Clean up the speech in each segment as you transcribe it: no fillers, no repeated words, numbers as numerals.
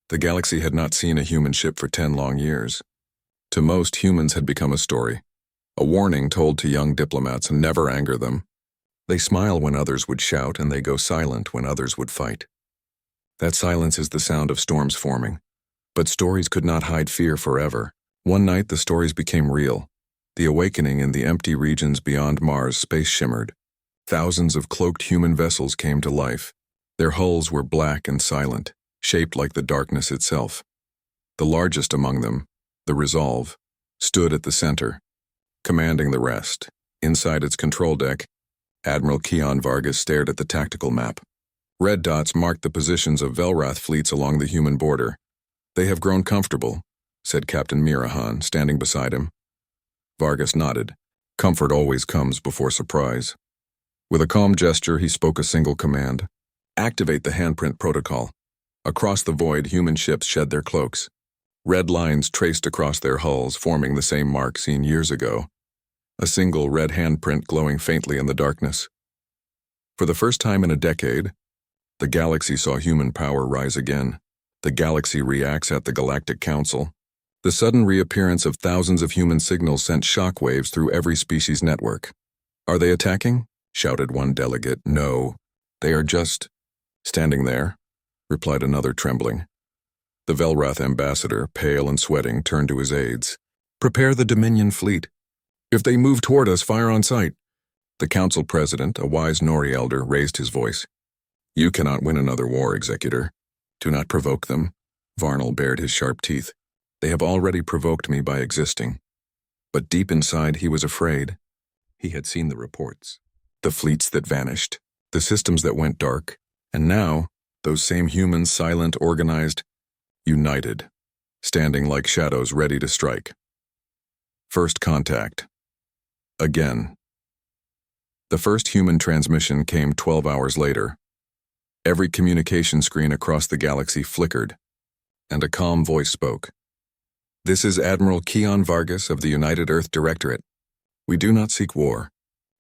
The galaxy had not seen a human ship for 10 long years. To most, humans had become a story, a warning told to young diplomats, and never anger them. They smile when others would shout, and they go silent when others would fight. That silence is the sound of storms forming. But stories could not hide fear forever. One night the stories became real. The awakening in the empty regions beyond Mars' space shimmered. Thousands of cloaked human vessels came to life. Their hulls were black and silent, shaped like the darkness itself. The largest among them, the Resolve, stood at the center, commanding the rest. Inside its control deck, Admiral Keon Vargas stared at the tactical map. Red dots marked the positions of Velrath fleets along the human border. "They have grown comfortable," said Captain Mirahan, standing beside him. Vargas nodded. Comfort always comes before surprise. With a calm gesture, he spoke a single command. "Activate the handprint protocol." Across the void, human ships shed their cloaks. Red lines traced across their hulls, forming the same mark seen years ago. A single red handprint glowing faintly in the darkness. For the first time in a decade, the galaxy saw human power rise again. The galaxy reacts at the Galactic Council. The sudden reappearance of thousands of human signals sent shockwaves through every species network. "Are they attacking?" shouted one delegate. "No, they are just standing there," replied another, trembling. The Velrath ambassador, pale and sweating, turned to his aides. "Prepare the Dominion fleet. If they move toward us, fire on sight." The council president, a wise Nori elder, raised his voice. "You cannot win another war, Executor. Do not provoke them." Varnal bared his sharp teeth. "They have already provoked me by existing." But deep inside he was afraid. He had seen the reports. The fleets that vanished, the systems that went dark, and now, those same humans, silent, organized, united, standing like shadows ready to strike. First contact. Again. The first human transmission came 12 hours later. Every communication screen across the galaxy flickered, and a calm voice spoke. "This is Admiral Keon Vargas of the United Earth Directorate. We do not seek war.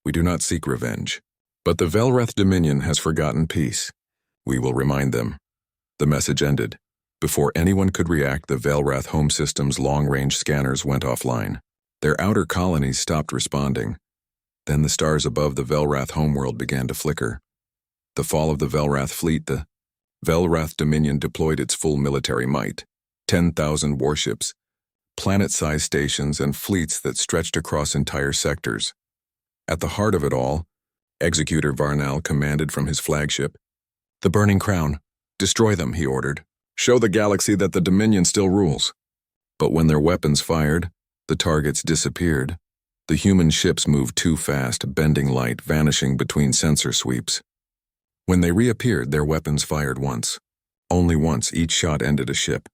We do not seek revenge. But the Velrath Dominion has forgotten peace. We will remind them." The message ended. Before anyone could react, the Velrath home system's long-range scanners went offline. Their outer colonies stopped responding. Then the stars above the Velrath homeworld began to flicker. The fall of the Velrath fleet, the Velrath Dominion deployed its full military might. 10,000 warships, planet-sized stations, and fleets that stretched across entire sectors. At the heart of it all, Executor Varnal commanded from his flagship. "The Burning Crown. Destroy them," he ordered. "Show the galaxy that the Dominion still rules." But when their weapons fired, the targets disappeared. The human ships moved too fast, bending light, vanishing between sensor sweeps. When they reappeared, their weapons fired once. Only once. Each shot ended a ship.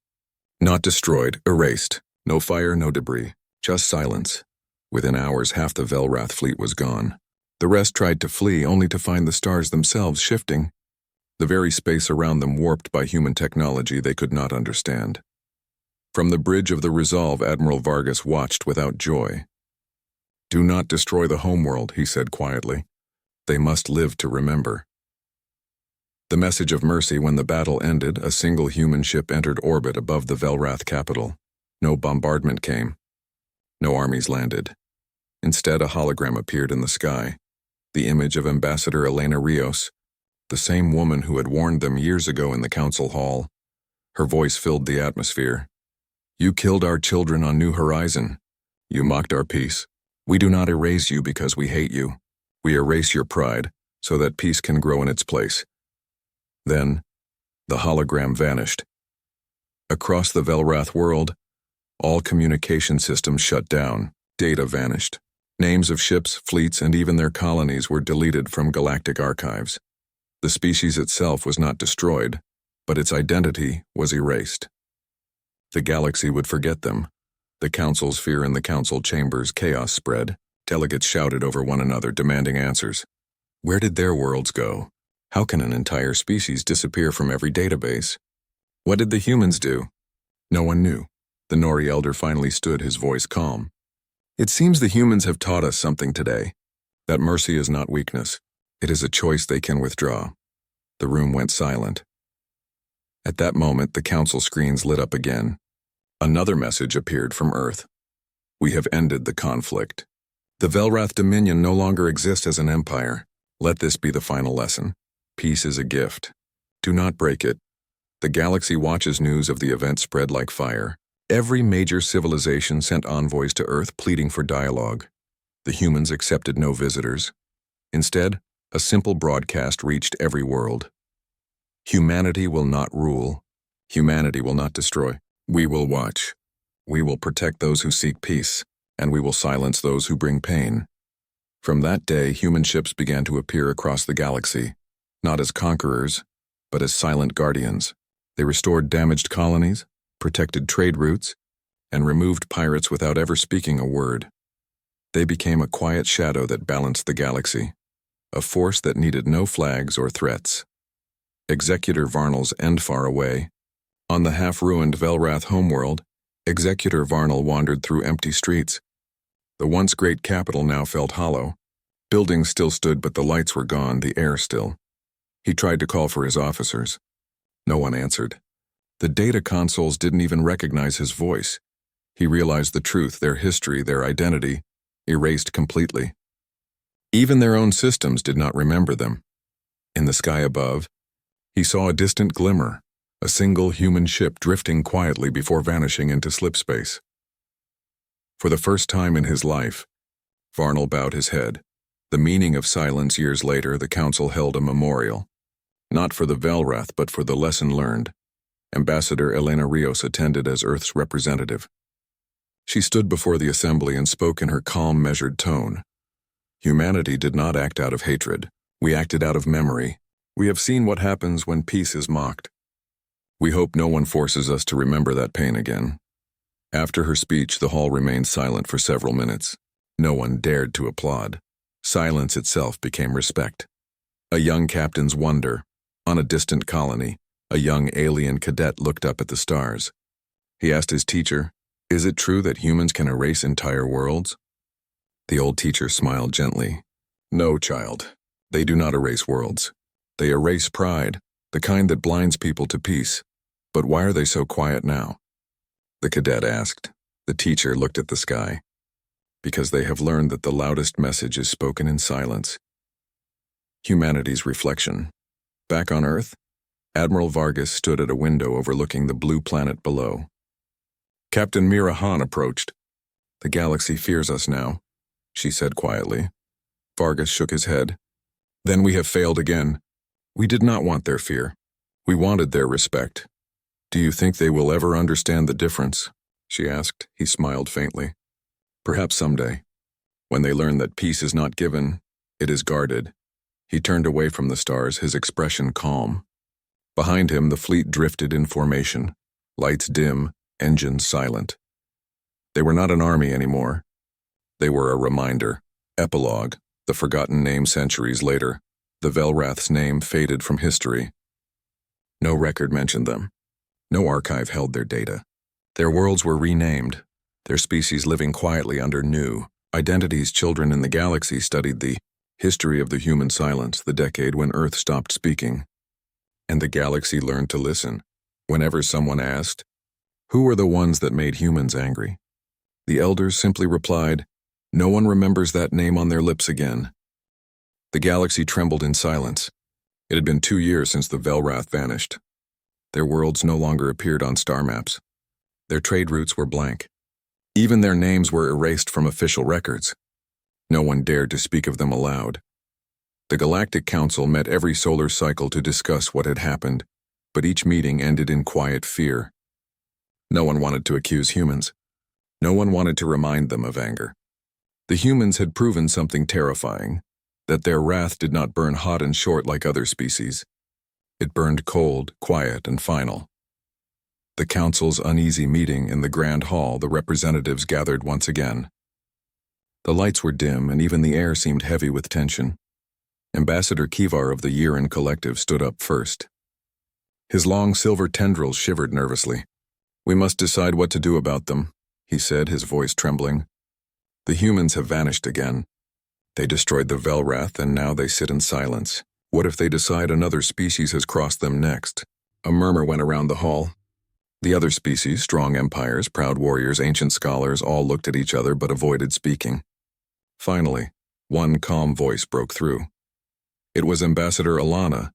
Not destroyed, erased. No fire, no debris. Just silence. Within hours, half the Velrath fleet was gone. The rest tried to flee, only to find the stars themselves shifting. The very space around them warped by human technology they could not understand. From the bridge of the Resolve, Admiral Vargas watched without joy. "Do not destroy the homeworld," he said quietly. "They must live to remember." The message of mercy. When the battle ended, a single human ship entered orbit above the Velrath capital. No bombardment came. No armies landed. Instead, a hologram appeared in the sky. The image of Ambassador Elena Rios, the same woman who had warned them years ago in the council hall. Her voice filled the atmosphere. "You killed our children on New Horizon. You mocked our peace. We do not erase you because we hate you. We erase your pride so that peace can grow in its place." Then, the hologram vanished. Across the Velrath world, all communication systems shut down. Data vanished. Names of ships, fleets, and even their colonies were deleted from galactic archives. The species itself was not destroyed, but its identity was erased. The galaxy would forget them. The council's fear in the council chambers, chaos spread. Delegates shouted over one another, demanding answers. Where did their worlds go? How can an entire species disappear from every database? What did the humans do? No one knew. The Nori elder finally stood, his voice calm. "It seems the humans have taught us something today. That mercy is not weakness. It is a choice they can withdraw." The room went silent. At that moment, the council screens lit up again. Another message appeared from Earth. We have ended the conflict. The Velrath Dominion no longer exists as an empire. Let this be the final lesson. Peace is a gift. Do not break it. The galaxy watches news of the event spread like fire. Every major civilization sent envoys to Earth pleading for dialogue. The humans accepted no visitors. Instead, a simple broadcast reached every world. Humanity will not rule. Humanity will not destroy. We will watch. We will protect those who seek peace, and we will silence those who bring pain. From that day, human ships began to appear across the galaxy, not as conquerors, but as silent guardians. They restored damaged colonies, protected trade routes, and removed pirates without ever speaking a word. They became a quiet shadow that balanced the galaxy, a force that needed no flags or threats. Executor Varnal's end far away. On the half-ruined Velrath homeworld, Executor Varnal wandered through empty streets. The once great capital now felt hollow. Buildings still stood, but the lights were gone, the air still. He tried to call for his officers. No one answered. The data consoles didn't even recognize his voice. He realized the truth, their history, their identity, erased completely. Even their own systems did not remember them. In the sky above, he saw a distant glimmer, a single human ship drifting quietly before vanishing into slipspace. For the first time in his life, Varnal bowed his head. The meaning of silence years later, the council held a memorial. Not for the Velrath, but for the lesson learned. Ambassador Elena Rios attended as Earth's representative. She stood before the assembly and spoke in her calm, measured tone. Humanity did not act out of hatred. We acted out of memory. We have seen what happens when peace is mocked. We hope no one forces us to remember that pain again. After her speech, the hall remained silent for several minutes. No one dared to applaud. Silence itself became respect. A young captain's wonder. On a distant colony, a young alien cadet looked up at the stars. He asked his teacher, "Is it true that humans can erase entire worlds?" The old teacher smiled gently. "No, child. They do not erase worlds. They erase pride, the kind that blinds people to peace. But why are they so quiet now?" The cadet asked. The teacher looked at the sky. Because they have learned that the loudest message is spoken in silence. Humanity's reflection. Back on Earth, Admiral Vargas stood at a window overlooking the blue planet below. Captain Mira Han approached. "The galaxy fears us now," she said quietly. Vargas shook his head. "Then we have failed again. We did not want their fear. We wanted their respect. Do you think they will ever understand the difference?" she asked. He smiled faintly. "Perhaps someday. When they learn that peace is not given, it is guarded." He turned away from the stars, his expression calm. Behind him, the fleet drifted in formation, lights dim, engines silent. They were not an army anymore. They were a reminder, epilogue, the forgotten name centuries later. The Velrath's name faded from history. No record mentioned them. No archive held their data. Their worlds were renamed, their species living quietly under new identities. Children in the galaxy studied the history of the human silence, the decade when Earth stopped speaking. And the galaxy learned to listen. Whenever someone asked, "Who were the ones that made humans angry?" the elders simply replied, "No one remembers that name on their lips again." The galaxy trembled in silence. It had been 2 years since the Velrath vanished. Their worlds no longer appeared on star maps. Their trade routes were blank. Even their names were erased from official records. No one dared to speak of them aloud. The Galactic Council met every solar cycle to discuss what had happened, but each meeting ended in quiet fear. No one wanted to accuse humans. No one wanted to remind them of anger. The humans had proven something terrifying, that their wrath did not burn hot and short like other species. It burned cold, quiet, and final. The Council's uneasy meeting in the Grand Hall, the representatives gathered once again. The lights were dim, and even the air seemed heavy with tension. Ambassador Kivar of the Yerin Collective stood up first. His long silver tendrils shivered nervously. "We must decide what to do about them," he said, his voice trembling. "The humans have vanished again. They destroyed the Velrath, and now they sit in silence. What if they decide another species has crossed them next? A murmur went around the hall. The other species, strong empires, proud warriors, ancient scholars, all looked at each other but avoided speaking. Finally, one calm voice broke through. It was Ambassador Ilana,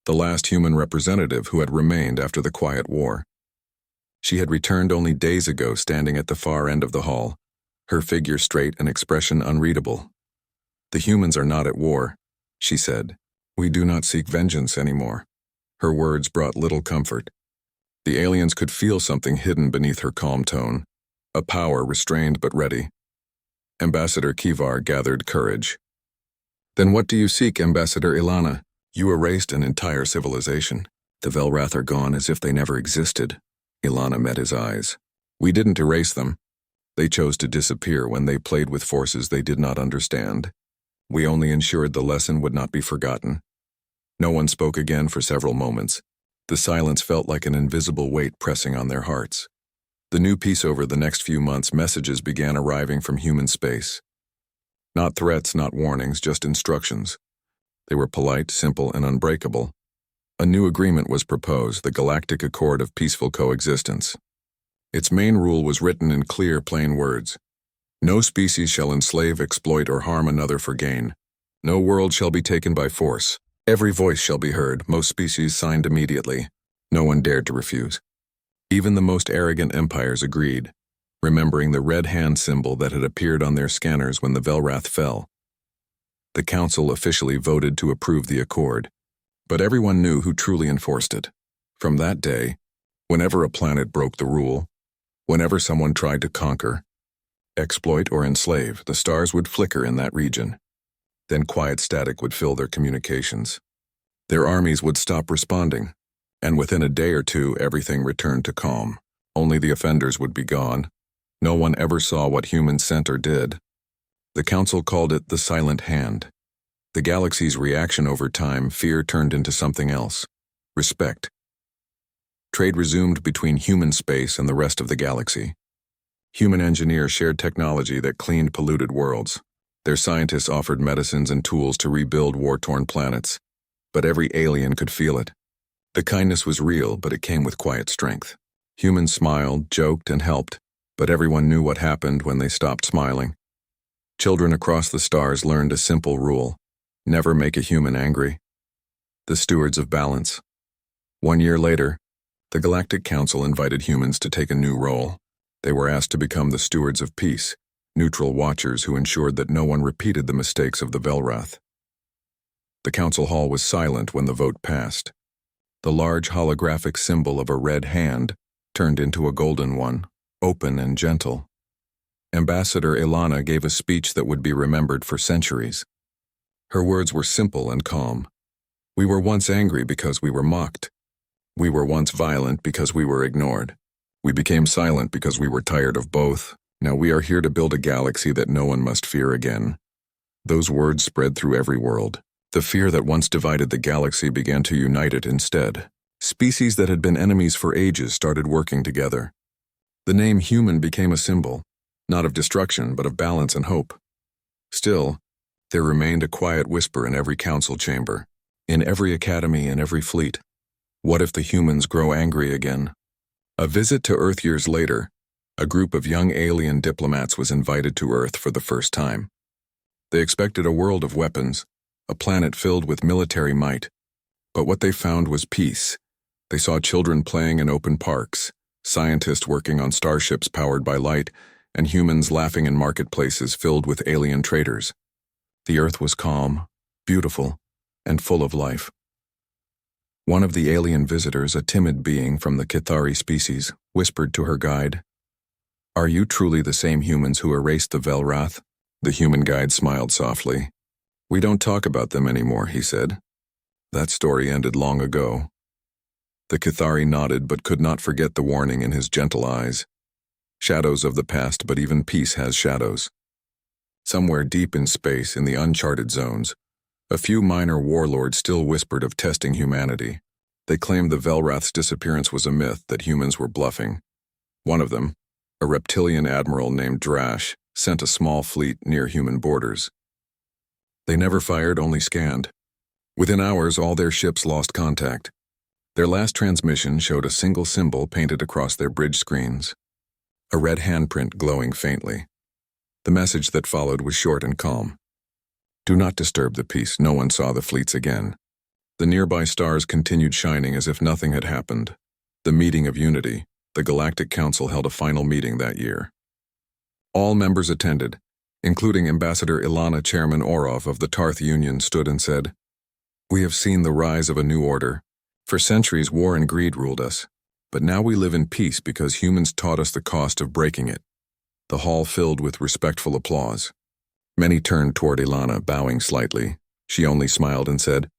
the last human representative who had remained after the Quiet War. She had returned only days ago, standing at the far end of the hall, her figure straight and expression unreadable. "The humans are not at war," she said. "We do not seek vengeance anymore." Her words brought little comfort. The aliens could feel something hidden beneath her calm tone, a power restrained but ready. Ambassador Kivar gathered courage. "Then what do you seek, Ambassador Ilana? You erased an entire civilization. The Velrath are gone as if they never existed." Ilana met his eyes. "We didn't erase them. They chose to disappear when they played with forces they did not understand. We only ensured the lesson would not be forgotten." No one spoke again for several moments. The silence felt like an invisible weight pressing on their hearts. The new peace. Over the next few months, messages began arriving from human space. Not threats, not warnings, just instructions. They were polite, simple, and unbreakable. A new agreement was proposed, the Galactic Accord of Peaceful Coexistence. Its main rule was written in clear, plain words. No species shall enslave, exploit, or harm another for gain. No world shall be taken by force. Every voice shall be heard. Most species signed immediately. No one dared to refuse. Even the most arrogant empires agreed, remembering the red hand symbol that had appeared on their scanners when the Velrath fell. The Council officially voted to approve the accord, but everyone knew who truly enforced it. From that day, whenever a planet broke the rule, whenever someone tried to conquer, exploit, or enslave, the stars would flicker in that region. Then quiet static would fill their communications. Their armies would stop responding, and within a day or two everything returned to calm. Only the offenders would be gone. No one ever saw what humans sent or did. The Council called it the Silent Hand. The galaxy's reaction over time, fear turned into something else. Respect. Trade resumed between human space and the rest of the galaxy. Human engineers shared technology that cleaned polluted worlds. Their scientists offered medicines and tools to rebuild war-torn planets. But every alien could feel it. The kindness was real, but it came with quiet strength. Humans smiled, joked, and helped, but everyone knew what happened when they stopped smiling. Children across the stars learned a simple rule: never make a human angry. The stewards of balance. 1 year later, the Galactic Council invited humans to take a new role. They were asked to become the stewards of peace, neutral watchers who ensured that no one repeated the mistakes of the Velrath. The council hall was silent when the vote passed. The large holographic symbol of a red hand turned into a golden one, open and gentle. Ambassador Ilana gave a speech that would be remembered for centuries. Her words were simple and calm. "We were once angry because we were mocked. We were once violent because we were ignored. We became silent because we were tired of both. Now we are here to build a galaxy that no one must fear again." Those words spread through every world. The fear that once divided the galaxy began to unite it instead. Species that had been enemies for ages started working together. The name human became a symbol, not of destruction but of balance and hope. Still, there remained a quiet whisper in every council chamber, in every academy and every fleet. What if the humans grow angry again? A visit to Earth years later, a group of young alien diplomats was invited to Earth for the first time. They expected a world of weapons, a planet filled with military might. But what they found was peace. They saw children playing in open parks, scientists working on starships powered by light, and humans laughing in marketplaces filled with alien traders. The Earth was calm, beautiful, and full of life. One of the alien visitors, a timid being from the Kithari species, whispered to her guide, "Are you truly the same humans who erased the Velrath?" The human guide smiled softly. "We don't talk about them anymore," he said. "That story ended long ago." The Kithari nodded but could not forget the warning in his gentle eyes. Shadows of the past, but even peace has shadows. Somewhere deep in space, in the uncharted zones, a few minor warlords still whispered of testing humanity. They claimed the Velrath's disappearance was a myth, that humans were bluffing. One of them, a reptilian admiral named Drash, sent a small fleet near human borders. They never fired, only scanned. Within hours, all their ships lost contact. Their last transmission showed a single symbol painted across their bridge screens, a red handprint glowing faintly. The message that followed was short and calm. Do not disturb the peace. No one saw the fleets again. The nearby stars continued shining as if nothing had happened. The meeting of unity, the Galactic Council held a final meeting that year. All members attended, including Ambassador Ilana. Chairman Orov of the Tarth Union stood and said, "We have seen the rise of a new order. For centuries, war and greed ruled us, but now we live in peace because humans taught us the cost of breaking it." The hall filled with respectful applause. Many turned toward Ilana, bowing slightly. She only smiled and said,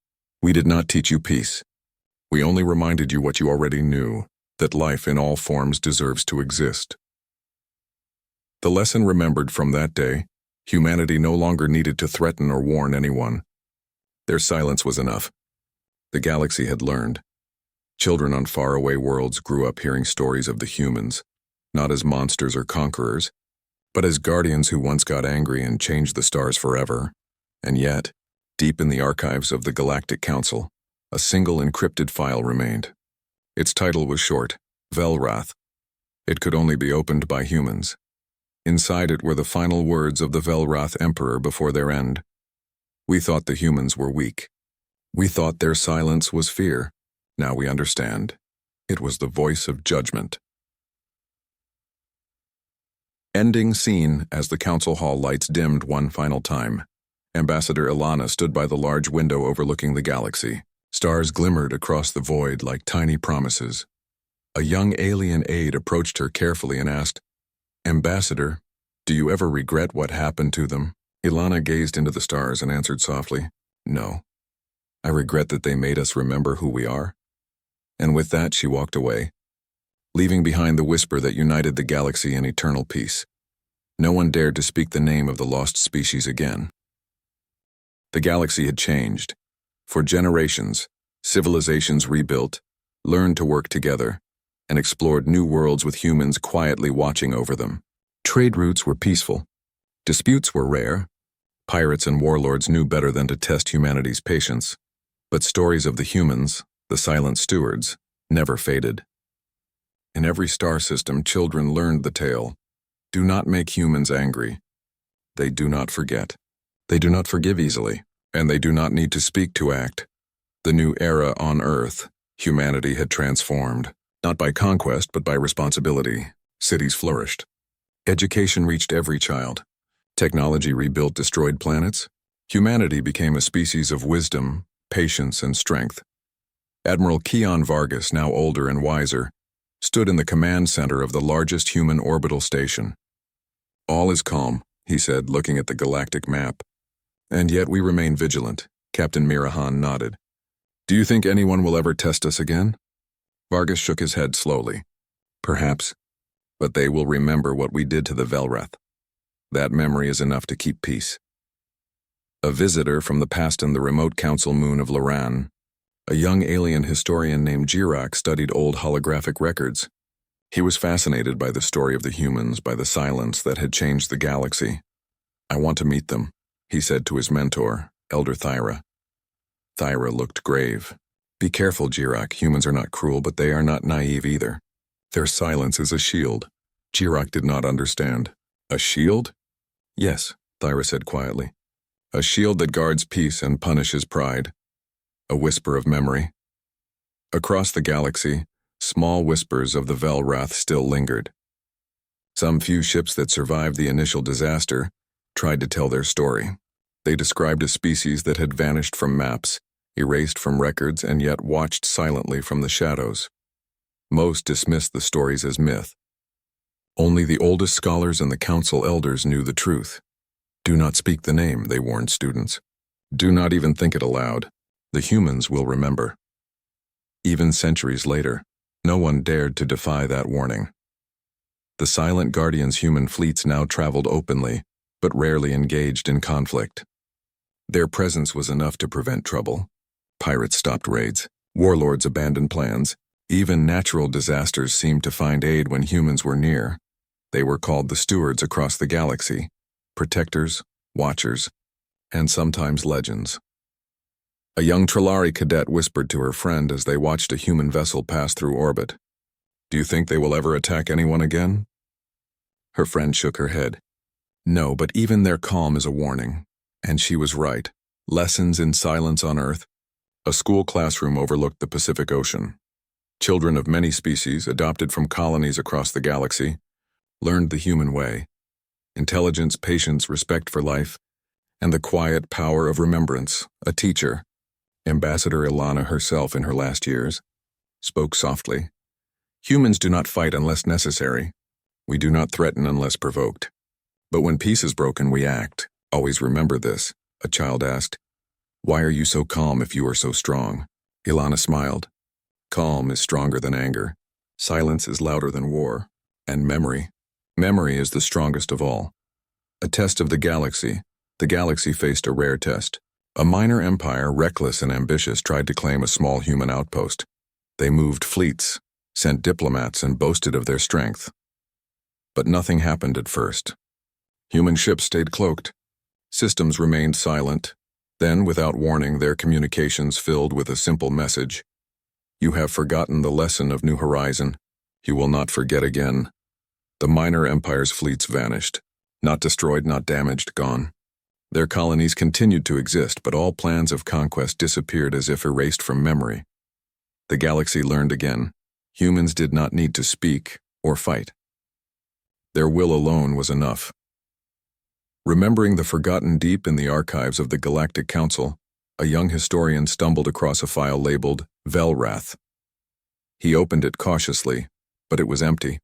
"We did not teach you peace. We only reminded you what you already knew, that life in all forms deserves to exist." The lesson remembered from that day, humanity no longer needed to threaten or warn anyone. Their silence was enough. The galaxy had learned. Children on faraway worlds grew up hearing stories of the humans, not as monsters or conquerors, but as guardians who once got angry and changed the stars forever. And yet, deep in the archives of the Galactic Council, a single encrypted file remained. Its title was short, Velrath. It could only be opened by humans. Inside it were the final words of the Velrath Emperor before their end. "We thought the humans were weak. We thought their silence was fear. Now we understand. It was the voice of judgment." Ending scene as the council hall lights dimmed one final time. Ambassador Ilana stood by the large window overlooking the galaxy. Stars glimmered across the void like tiny promises. A young alien aide approached her carefully and asked, "Ambassador, do you ever regret what happened to them?" Ilana gazed into the stars and answered softly, "No. I regret that they made us remember who we are." And with that she walked away, leaving behind the whisper that united the galaxy in eternal peace. No one dared to speak the name of the lost species again. The galaxy had changed. For generations, civilizations rebuilt, learned to work together, and explored new worlds with humans quietly watching over them. Trade routes were peaceful. Disputes were rare. Pirates and warlords knew better than to test humanity's patience. But stories of the humans, the silent stewards, never faded. In every star system, children learned the tale. Do not make humans angry. They do not forget. They do not forgive easily, and they do not need to speak to act. The new era on Earth, humanity had transformed, not by conquest but by responsibility. Cities flourished. Education reached every child. Technology rebuilt destroyed planets. Humanity became a species of wisdom, patience, and strength. Admiral Keon Vargas, now older and wiser, stood in the command center of the largest human orbital station. "All is calm," he said, looking at the galactic map. "And yet we remain vigilant." Captain Mirahan nodded. "Do you think anyone will ever test us again?" Vargas shook his head slowly. "Perhaps, but they will remember what we did to the Velrath. That memory is enough to keep peace." A visitor from the past in the remote council moon of Loran, a young alien historian named Jirak, studied old holographic records. He was fascinated by the story of the humans, by the silence that had changed the galaxy. "I want to meet them," he said to his mentor, Elder Thyra. Thyra looked grave. "Be careful, Jirak. Humans are not cruel, but they are not naive either. Their silence is a shield." Jirak did not understand. "A shield?" "Yes," Thyra said quietly. "A shield that guards peace and punishes pride. A whisper of memory." Across the galaxy, small whispers of the Velrath still lingered. Some few ships that survived the initial disaster tried to tell their story. They described a species that had vanished from maps, erased from records, and yet watched silently from the shadows. Most dismissed the stories as myth. Only the oldest scholars and the council elders knew the truth. "Do not speak the name," they warned students. "Do not even think it aloud. The humans will remember." Even centuries later, no one dared to defy that warning. The silent guardians' human fleets now traveled openly, but rarely engaged in conflict. Their presence was enough to prevent trouble. Pirates stopped raids. Warlords abandoned plans. Even natural disasters seemed to find aid when humans were near. They were called the stewards across the galaxy, protectors, watchers, and sometimes legends. A young Trillari cadet whispered to her friend as they watched a human vessel pass through orbit. "Do you think they will ever attack anyone again?" Her friend shook her head. "No, but even their calm is a warning." And she was right. Lessons in silence on Earth. A school classroom overlooked the Pacific Ocean. Children of many species, adopted from colonies across the galaxy, learned the human way: intelligence, patience, respect for life, and the quiet power of remembrance. A teacher, Ambassador Ilana herself in her last years, spoke softly. "Humans do not fight unless necessary. We do not threaten unless provoked. But when peace is broken, we act. Always remember this." A child asked. "Why are you so calm if you are so strong?" Ilana smiled. "Calm is stronger than anger. Silence is louder than war. And memory. Memory is the strongest of all." A test of the galaxy. The galaxy faced a rare test. A minor empire, reckless and ambitious, tried to claim a small human outpost. They moved fleets, sent diplomats, and boasted of their strength. But nothing happened at first. Human ships stayed cloaked. Systems remained silent. Then, without warning, their communications filled with a simple message: "You have forgotten the lesson of New Horizon. You will not forget again." The minor empire's fleets vanished. Not destroyed, not damaged, gone. Their colonies continued to exist, but all plans of conquest disappeared as if erased from memory. The galaxy learned again. Humans did not need to speak or fight. Their will alone was enough. Remembering the forgotten deep in the archives of the Galactic Council, a young historian stumbled across a file labeled Velrath. He opened it cautiously, but it was empty.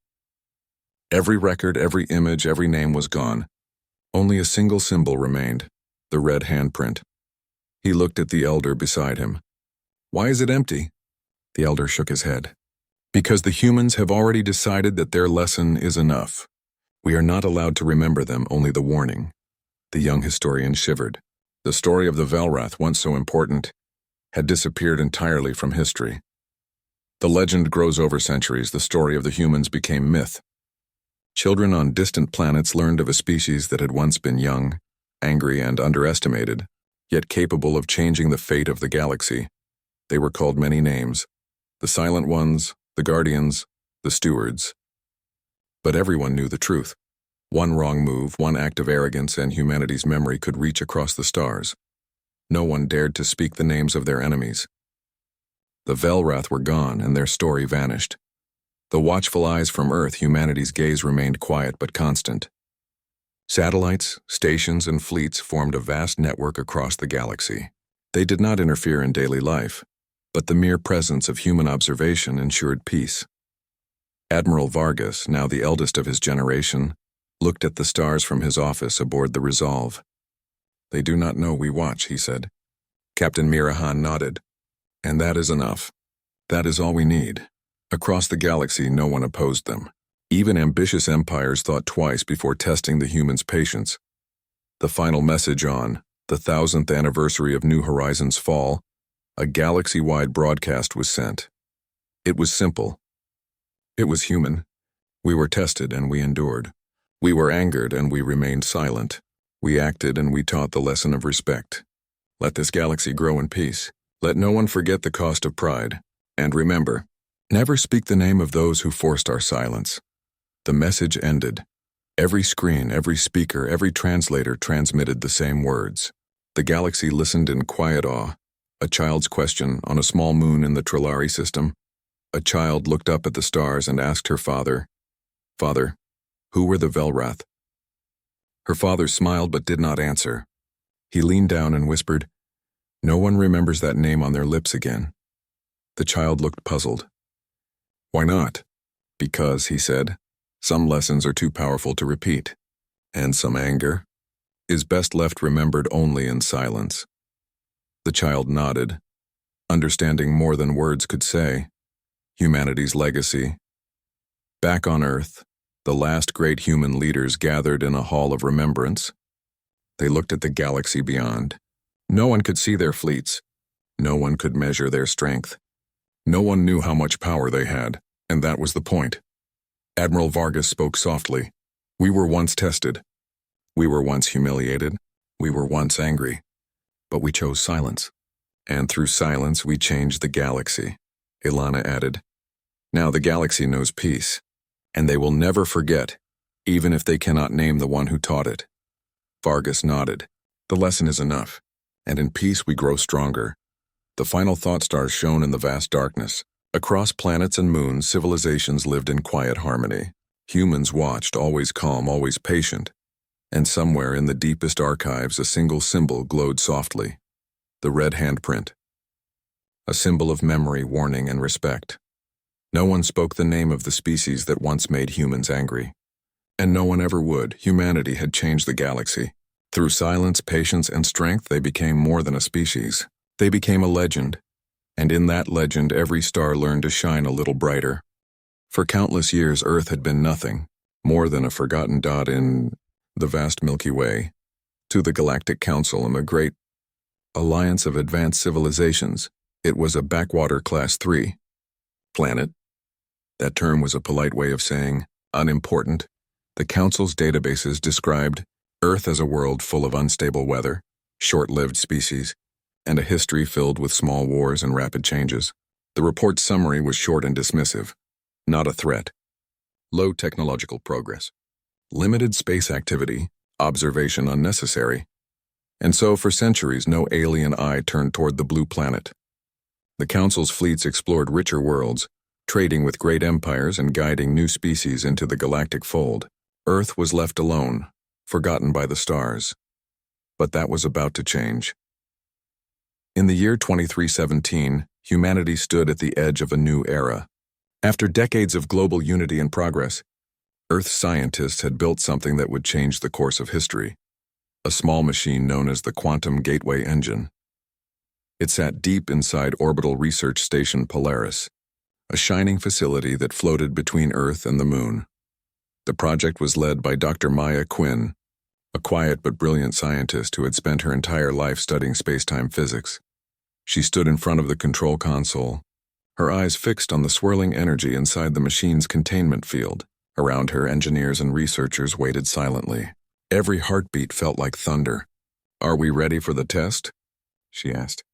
Every record, every image, every name was gone. Only a single symbol remained: the red handprint. He looked at the elder beside him. "Why is it empty?" The elder shook his head. "Because the humans have already decided that their lesson is enough. We are not allowed to remember them, only the warning." The young historian shivered. The story of the Velrath, once so important, had disappeared entirely from history. The legend grows over centuries. The story of the humans became myth. Children on distant planets learned of a species that had once been young, angry, and underestimated, yet capable of changing the fate of the galaxy. They were called many names: the Silent Ones, the Guardians, the Stewards. But everyone knew the truth. One wrong move, one act of arrogance, and humanity's memory could reach across the stars. No one dared to speak the names of their enemies. The Velrath were gone, and their story vanished. The watchful eyes from Earth, humanity's gaze remained quiet but constant. Satellites, stations, and fleets formed a vast network across the galaxy. They did not interfere in daily life, but the mere presence of human observation ensured peace. Admiral Vargas, now the eldest of his generation, looked at the stars from his office aboard the Resolve. "They do not know we watch," he said. Captain Mirahan nodded. "And that is enough. That is all we need." Across the galaxy, no one opposed them. Even ambitious empires thought twice before testing the humans' patience. The final message on the 1000th anniversary of New Horizons' fall, a galaxy-wide broadcast was sent. It was simple. It was human. We were tested and we endured. We were angered and we remained silent. We acted and we taught the lesson of respect. Let this galaxy grow in peace. Let no one forget the cost of pride. And remember, never speak the name of those who forced our silence. The message ended. Every screen, every speaker, every translator transmitted the same words. The galaxy listened in quiet awe. A child's question on a small moon in the Trillari system. A child looked up at the stars and asked her father, "Father, who were the Velrath?" Her father smiled but did not answer. He leaned down and whispered, "No one remembers that name on their lips again." The child looked puzzled. "Why not?" "Because," he said, "some lessons are too powerful to repeat, and some anger is best left remembered only in silence." The child nodded, understanding more than words could say. Humanity's legacy. Back on Earth, the last great human leaders gathered in a hall of remembrance. They looked at the galaxy beyond. No one could see their fleets. No one could measure their strength. No one knew how much power they had, and that was the point. Admiral Vargas spoke softly. "We were once tested. We were once humiliated. We were once angry. But we chose silence. And through silence we changed the galaxy, Ilana added. Now the galaxy knows peace, and they will never forget, even if they cannot name the one who taught it. Vargas nodded. The lesson is enough, and in peace we grow stronger. The final thought stars shone in the vast darkness. Across planets and moons, civilizations lived in quiet harmony. Humans watched, always calm, always patient. And somewhere in the deepest archives, a single symbol glowed softly. The red handprint. A symbol of memory, warning, and respect. No one spoke the name of the species that once made humans angry. And no one ever would. Humanity had changed the galaxy. Through silence, patience, and strength, they became more than a species. They became a legend. And in that legend, every star learned to shine a little brighter. For countless years, Earth had been nothing, more than a forgotten dot in the vast Milky Way. To the Galactic Council and the great alliance of advanced civilizations, it was a backwater Class 3 planet. That term was a polite way of saying unimportant. The Council's databases described Earth as a world full of unstable weather, short-lived species, and a history filled with small wars and rapid changes. The report's summary was short and dismissive. Not a threat. Low technological progress. Limited space activity, observation unnecessary. And so for centuries no alien eye turned toward the blue planet. The Council's fleets explored richer worlds, trading with great empires and guiding new species into the galactic fold. Earth was left alone, forgotten by the stars. But that was about to change. In the year 2317, humanity stood at the edge of a new era. After decades of global unity and progress, Earth's scientists had built something that would change the course of history. A small machine known as the Quantum Gateway Engine. It sat deep inside Orbital Research Station Polaris, a shining facility that floated between Earth and the Moon. The project was led by Dr. Maya Quinn, a quiet but brilliant scientist who had spent her entire life studying space-time physics. She stood in front of the control console, her eyes fixed on the swirling energy inside the machine's containment field. Around her, engineers and researchers waited silently. Every heartbeat felt like thunder. "Are we ready for the test?" she asked.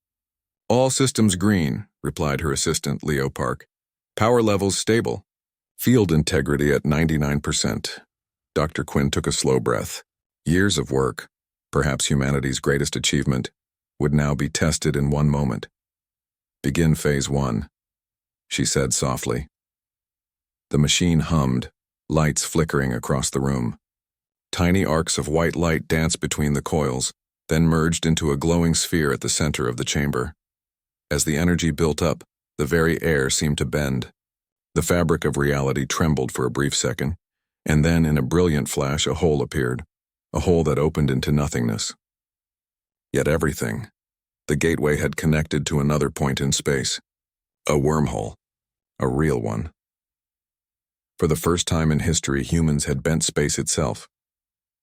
"All systems green," replied her assistant, Leo Park. "Power levels stable. Field integrity at 99%. Dr. Quinn took a slow breath. Years of work, perhaps humanity's greatest achievement, would now be tested in one moment. "Begin Phase 1, she said softly. The machine hummed, lights flickering across the room. Tiny arcs of white light danced between the coils, then merged into a glowing sphere at the center of the chamber. As the energy built up, the very air seemed to bend. The fabric of reality trembled for a brief second, and then in a brilliant flash a hole appeared, a hole that opened into nothingness. Yet everything, the gateway had connected to another point in space. A wormhole, a real one. For the first time in history, humans had bent space itself.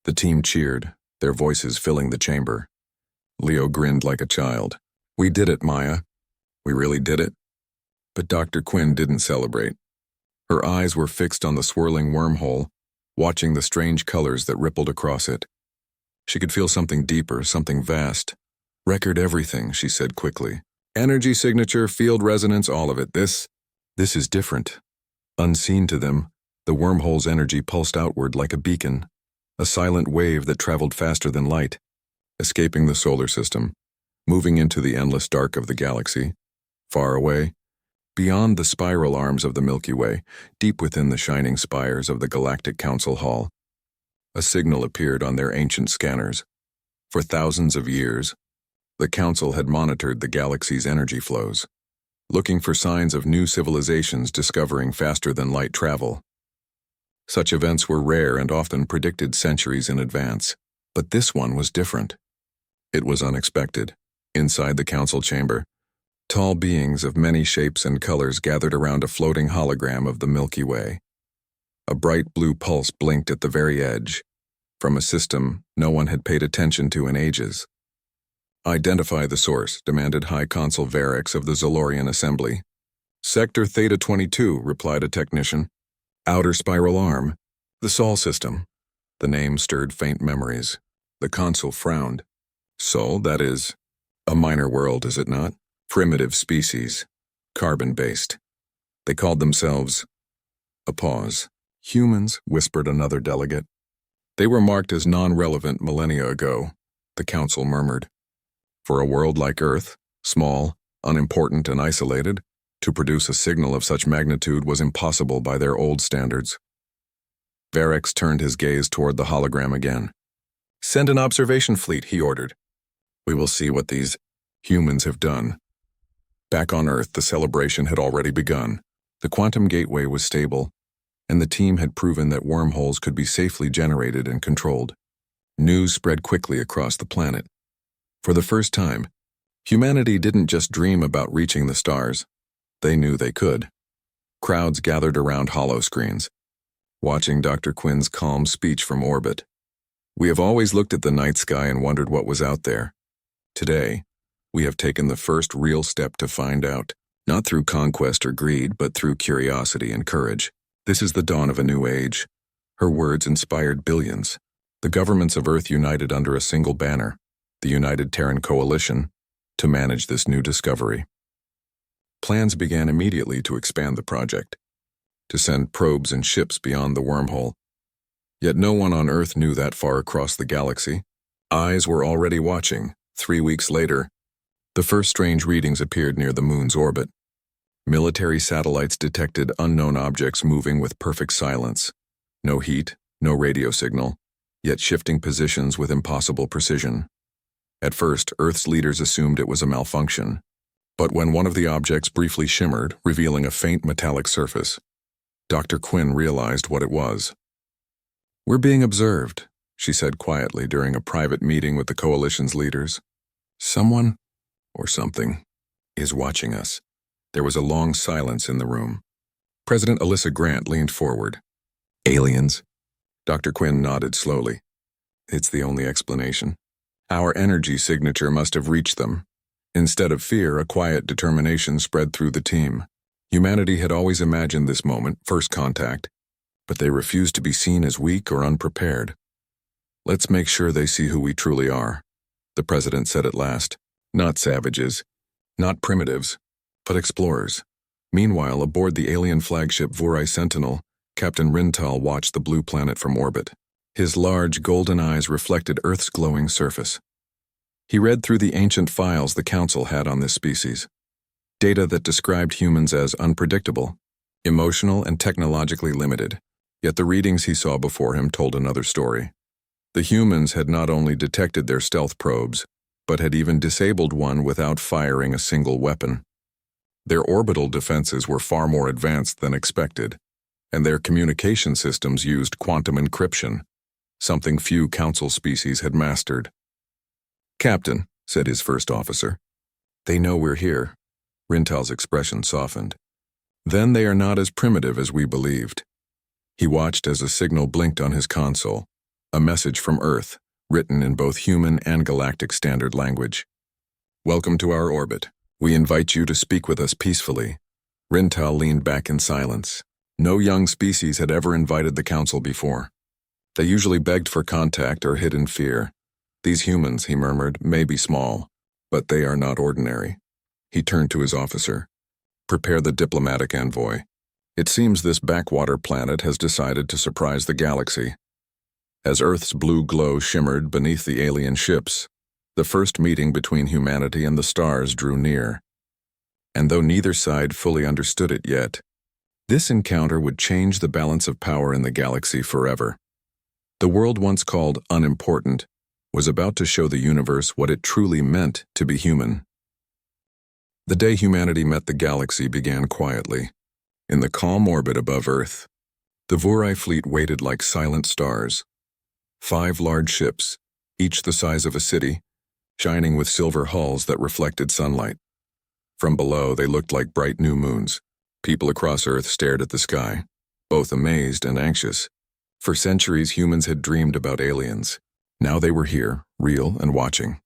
The team cheered, their voices filling the chamber. Leo grinned like a child. "We did it, Maya. We really did it." But Dr. Quinn didn't celebrate. Her eyes were fixed on the swirling wormhole, watching the strange colors that rippled across it. She could feel something deeper, something vast. "Record everything," she said quickly. "Energy signature, field resonance, all of it. This is different." Unseen to them, the wormhole's energy pulsed outward like a beacon, a silent wave that traveled faster than light, escaping the solar system, moving into the endless dark of the galaxy. Far away, beyond the spiral arms of the Milky Way, deep within the shining spires of the Galactic Council Hall, a signal appeared on their ancient scanners. For thousands of years, the Council had monitored the galaxy's energy flows, looking for signs of new civilizations discovering faster-than-light travel. Such events were rare and often predicted centuries in advance, but this one was different. It was unexpected. Inside the council chamber, tall beings of many shapes and colors gathered around a floating hologram of the Milky Way. A bright blue pulse blinked at the very edge, from a system no one had paid attention to in ages. "Identify the source," demanded High Consul Varix of the Zolorian Assembly. "Sector Theta 22, replied a technician. "Outer spiral arm. The Sol system." The name stirred faint memories. The consul frowned. "Sol, that is..." A minor world, is it not? Primitive species, carbon-based. They called themselves... A pause. Humans, whispered another delegate. They were marked as non-relevant millennia ago, the council murmured. For a world like Earth, small, unimportant and isolated, to produce a signal of such magnitude was impossible by their old standards. Varex turned his gaze toward the hologram again. Send an observation fleet, he ordered. We will see what these humans have done. Back on Earth, the celebration had already begun. The quantum gateway was stable, and the team had proven that wormholes could be safely generated and controlled. News spread quickly across the planet. For the first time, humanity didn't just dream about reaching the stars. They knew they could. Crowds gathered around holoscreens, watching Dr. Quinn's calm speech from orbit. We have always looked at the night sky and wondered what was out there. Today, we have taken the first real step to find out, not through conquest or greed, but through curiosity and courage. This is the dawn of a new age. Her words inspired billions. The governments of Earth united under a single banner, the United Terran Coalition, to manage this new discovery. Plans began immediately to expand the project, to send probes and ships beyond the wormhole. Yet no one on Earth knew that far across the galaxy. Eyes were already watching. 3 weeks later, the first strange readings appeared near the moon's orbit. Military satellites detected unknown objects moving with perfect silence. No heat, no radio signal, yet shifting positions with impossible precision. At first, Earth's leaders assumed it was a malfunction. But when one of the objects briefly shimmered, revealing a faint metallic surface, Dr. Quinn realized what it was. We're being observed, she said quietly during a private meeting with the Coalition's leaders. Someone, or something, is watching us. There was a long silence in the room. President Alyssa Grant leaned forward. Aliens? Dr. Quinn nodded slowly. It's the only explanation. Our energy signature must have reached them. Instead of fear, a quiet determination spread through the team. Humanity had always imagined this moment, first contact, but they refused to be seen as weak or unprepared. Let's make sure they see who we truly are, the president said at last. Not savages, not primitives, but explorers. Meanwhile, aboard the alien flagship Vurai Sentinel, Captain Rintal watched the blue planet from orbit. His large, golden eyes reflected Earth's glowing surface. He read through the ancient files the Council had on this species. Data that described humans as unpredictable, emotional, and technologically limited. Yet the readings he saw before him told another story. The humans had not only detected their stealth probes, but had even disabled one without firing a single weapon. Their orbital defenses were far more advanced than expected, and their communication systems used quantum encryption, something few Council species had mastered. Captain, said his first officer. They know we're here. Rintal's expression softened. Then they are not as primitive as we believed. He watched as a signal blinked on his console, a message from Earth, written in both human and galactic standard language. Welcome to our orbit. We invite you to speak with us peacefully. Rintal leaned back in silence. No young species had ever invited the Council before. They usually begged for contact or hid in fear. These humans, he murmured, may be small, but they are not ordinary. He turned to his officer. Prepare the diplomatic envoy. It seems this backwater planet has decided to surprise the galaxy. As Earth's blue glow shimmered beneath the alien ships, the first meeting between humanity and the stars drew near. And though neither side fully understood it yet, this encounter would change the balance of power in the galaxy forever. The world once called unimportant was about to show the universe what it truly meant to be human. The day humanity met the galaxy began quietly. In the calm orbit above Earth, the Vurai fleet waited like silent stars. 5 large ships, each the size of a city, shining with silver hulls that reflected sunlight. From below, they looked like bright new moons. People across Earth stared at the sky, both amazed and anxious. For centuries, humans had dreamed about aliens. Now they were here, real and watching.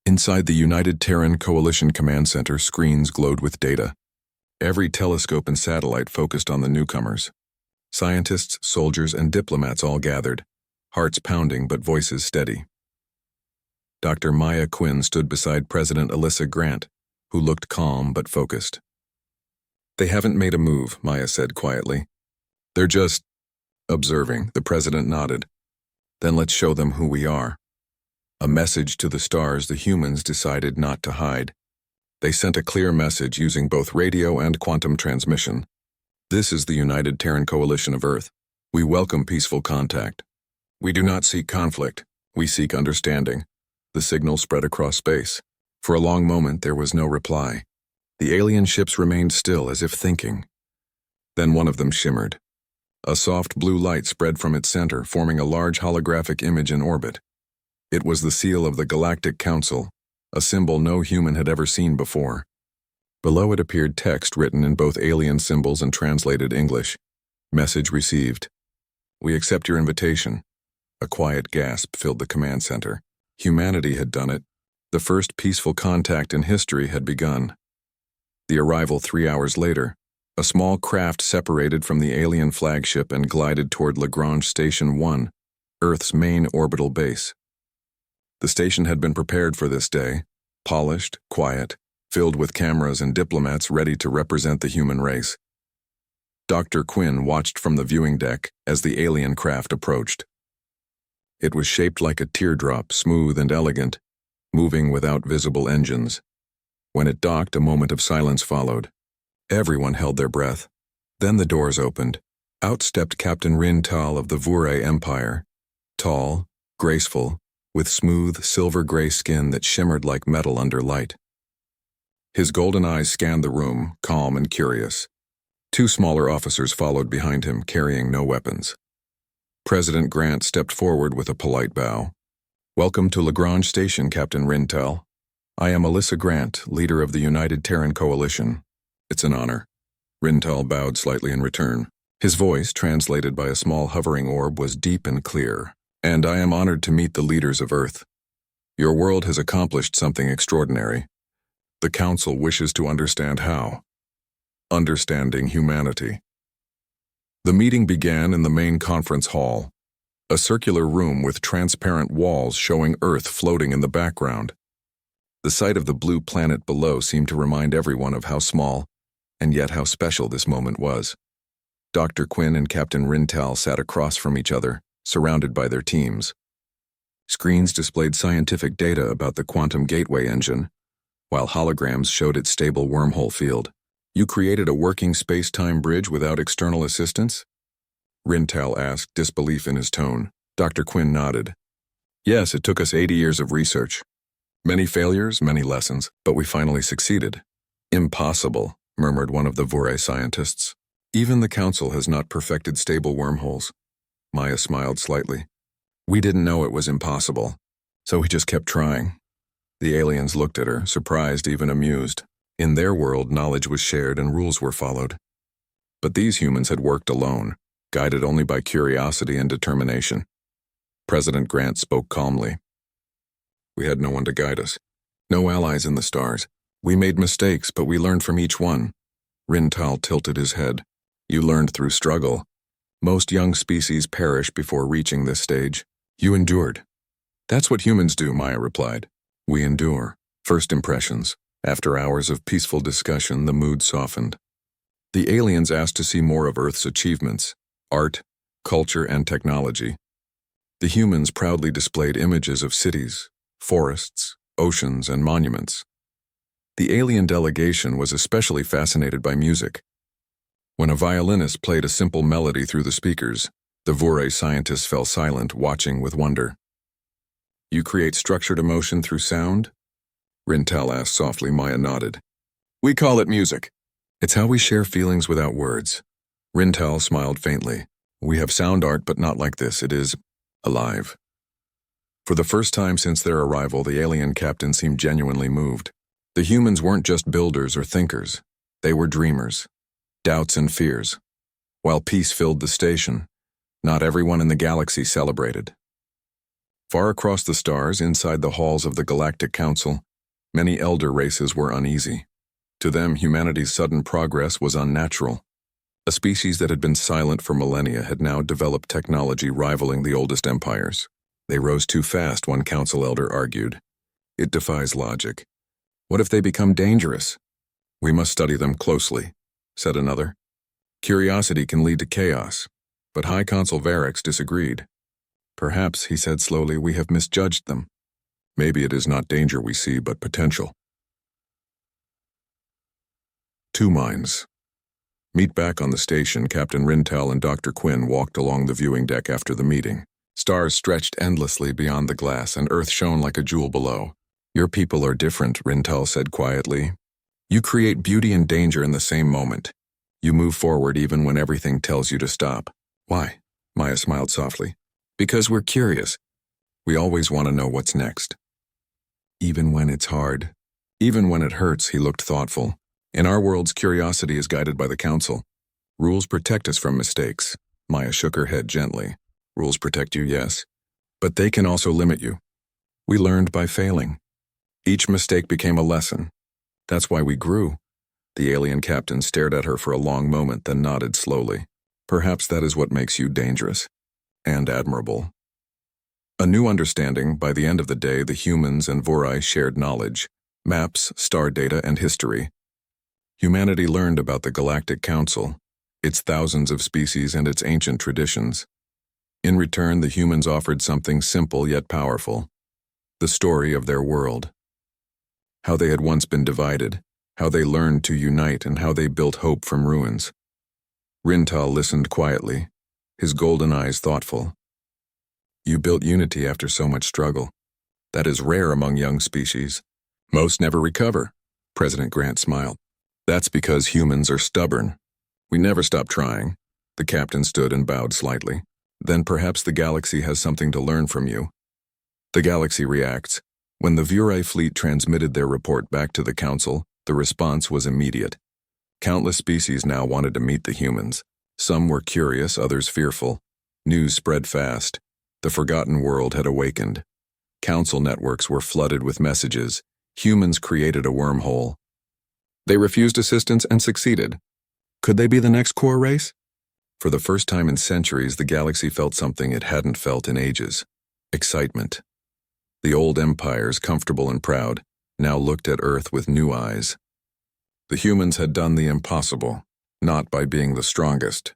Inside the United Terran Coalition Command Center, screens glowed with data. Every telescope and satellite focused on the newcomers. Scientists, soldiers, and diplomats all gathered, hearts pounding but voices steady. Dr. Maya Quinn stood beside President Alyssa Grant, who looked calm but focused. "They haven't made a move," Maya said quietly. "They're just observing," the president nodded. "Then let's show them who we are." A message to the stars the humans decided not to hide. They sent a clear message using both radio and quantum transmission. "This is the United Terran Coalition of Earth. We welcome peaceful contact. We do not seek conflict. We seek understanding." The signal spread across space. For a long moment, there was no reply. The alien ships remained still, as if thinking. Then one of them shimmered. A soft blue light spread from its center, forming a large holographic image in orbit. It was the seal of the Galactic Council, a symbol no human had ever seen before. Below it appeared text written in both alien symbols and translated English. "Message received. We accept your invitation." A quiet gasp filled the command center. Humanity had done it. The first peaceful contact in history had begun. The arrival 3 hours later, a small craft separated from the alien flagship and glided toward Lagrange Station 1, Earth's main orbital base. The station had been prepared for this day, polished, quiet, filled with cameras and diplomats ready to represent the human race. Dr. Quinn watched from the viewing deck as the alien craft approached. It was shaped like a teardrop, smooth and elegant, moving without visible engines. When it docked, a moment of silence followed. Everyone held their breath. Then the doors opened. Out stepped Captain Rintal of the Vure Empire, tall, graceful, with smooth, silver-gray skin that shimmered like metal under light. His golden eyes scanned the room, calm and curious. 2 smaller officers followed behind him, carrying no weapons. President Grant stepped forward with a polite bow. "Welcome to Lagrange Station, Captain Rintal. I am Alyssa Grant, leader of the United Terran Coalition. It's an honor." Rintal bowed slightly in return. His voice, translated by a small hovering orb, was deep and clear. "And I am honored to meet the leaders of Earth. Your world has accomplished something extraordinary. The Council wishes to understand how. Understanding humanity." The meeting began in the main conference hall, a circular room with transparent walls showing Earth floating in the background. The sight of the blue planet below seemed to remind everyone of how small, and yet how special this moment was. Dr. Quinn and Captain Rintal sat across from each other, surrounded by their teams. Screens displayed scientific data about the quantum gateway engine, while holograms showed its stable wormhole field. "You created a working space-time bridge without external assistance?" Rintal asked, disbelief in his tone. Dr. Quinn nodded. "Yes, it took us 80 years of research. Many failures, many lessons, but we finally succeeded." "Impossible," murmured one of the Vure scientists. "Even the Council has not perfected stable wormholes." Maya smiled slightly. "We didn't know it was impossible, so we just kept trying." The aliens looked at her, surprised, even amused. In their world, knowledge was shared and rules were followed. But these humans had worked alone, guided only by curiosity and determination. President Grant spoke calmly. "We had no one to guide us. No allies in the stars. We made mistakes, but we learned from each one." Rintal tilted his head. "You learned through struggle. Most young species perish before reaching this stage. You endured." "That's what humans do," Maya replied. "We endure." First impressions. After hours of peaceful discussion, the mood softened. The aliens asked to see more of Earth's achievements, art, culture, and technology. The humans proudly displayed images of cities, forests, oceans, and monuments. The alien delegation was especially fascinated by music. When a violinist played a simple melody through the speakers, the Vure scientists fell silent, watching with wonder. "You create structured emotion through sound?" Rintal asked softly. Maya nodded. "We call it music. It's how we share feelings without words." Rintal smiled faintly. "We have sound art, but not like this. It is alive." For the first time since their arrival, the alien captain seemed genuinely moved. The humans weren't just builders or thinkers. They were dreamers, doubts and fears. While peace filled the station, not everyone in the galaxy celebrated. Far across the stars, inside the halls of the Galactic Council, many elder races were uneasy. To them, humanity's sudden progress was unnatural. A species that had been silent for millennia had now developed technology rivaling the oldest empires. They rose too fast, one council elder argued. It defies logic. What if they become dangerous? We must study them closely, said another. Curiosity can lead to chaos, but High Consul Varix disagreed. Perhaps, he said slowly, we have misjudged them. Maybe it is not danger we see, but potential. Two minds. Meet back on the station, Captain Rintel and Dr. Quinn walked along the viewing deck after the meeting. Stars stretched endlessly beyond the glass, and Earth shone like a jewel below. Your people are different, Rintel said quietly. You create beauty and danger in the same moment. You move forward even when everything tells you to stop. Why? Maya smiled softly. Because we're curious. We always want to know what's next. Even when it's hard. Even when it hurts, he looked thoughtful. In our world's curiosity is guided by the Council. Rules protect us from mistakes. Maya shook her head gently. Rules protect you, yes. But they can also limit you. We learned by failing. Each mistake became a lesson. That's why we grew. The alien captain stared at her for a long moment, then nodded slowly. Perhaps that is what makes you dangerous. And admirable. A new understanding. By the end of the day, the humans and Vorai shared knowledge, maps, star data, and history. Humanity learned about the Galactic Council, its thousands of species and its ancient traditions. In return, the humans offered something simple yet powerful. The story of their world. How they had once been divided, how they learned to unite, and how they built hope from ruins. Rintal listened quietly, his golden eyes thoughtful. You built unity after so much struggle. That is rare among young species. Most never recover, President Grant smiled. That's because humans are stubborn. We never stop trying. The captain stood and bowed slightly. Then perhaps the galaxy has something to learn from you. The galaxy reacts. When the Vorai fleet transmitted their report back to the Council, the response was immediate. Countless species now wanted to meet the humans. Some were curious, others fearful. News spread fast. The forgotten world had awakened. Council networks were flooded with messages. Humans created a wormhole. They refused assistance and succeeded. Could they be the next core race? For the first time in centuries, the galaxy felt something it hadn't felt in ages. Excitement. The old empires, comfortable and proud, now looked at Earth with new eyes. The humans had done the impossible, not by being the strongest,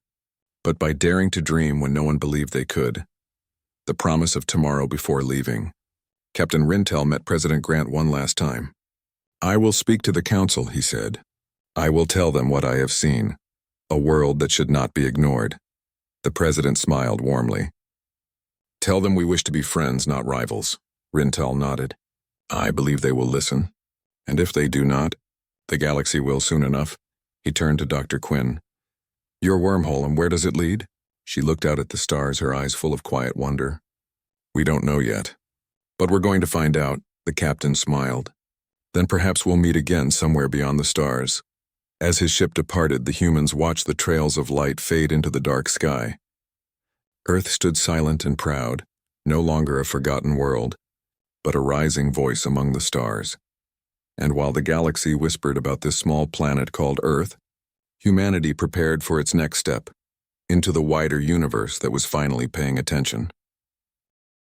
but by daring to dream when no one believed they could. The promise of tomorrow before leaving. Captain Rintel met President Grant one last time. I will speak to the Council, he said. I will tell them what I have seen. A world that should not be ignored. The President smiled warmly. Tell them we wish to be friends, not rivals. Rintel nodded. I believe they will listen. And if they do not, the galaxy will soon enough. He turned to Dr. Quinn. Your wormhole, and where does it lead? She looked out at the stars, her eyes full of quiet wonder. We don't know yet. But we're going to find out, the captain smiled. Then perhaps we'll meet again somewhere beyond the stars. As his ship departed, the humans watched the trails of light fade into the dark sky. Earth stood silent and proud, no longer a forgotten world, but a rising voice among the stars. And while the galaxy whispered about this small planet called Earth, humanity prepared for its next step, into the wider universe that was finally paying attention.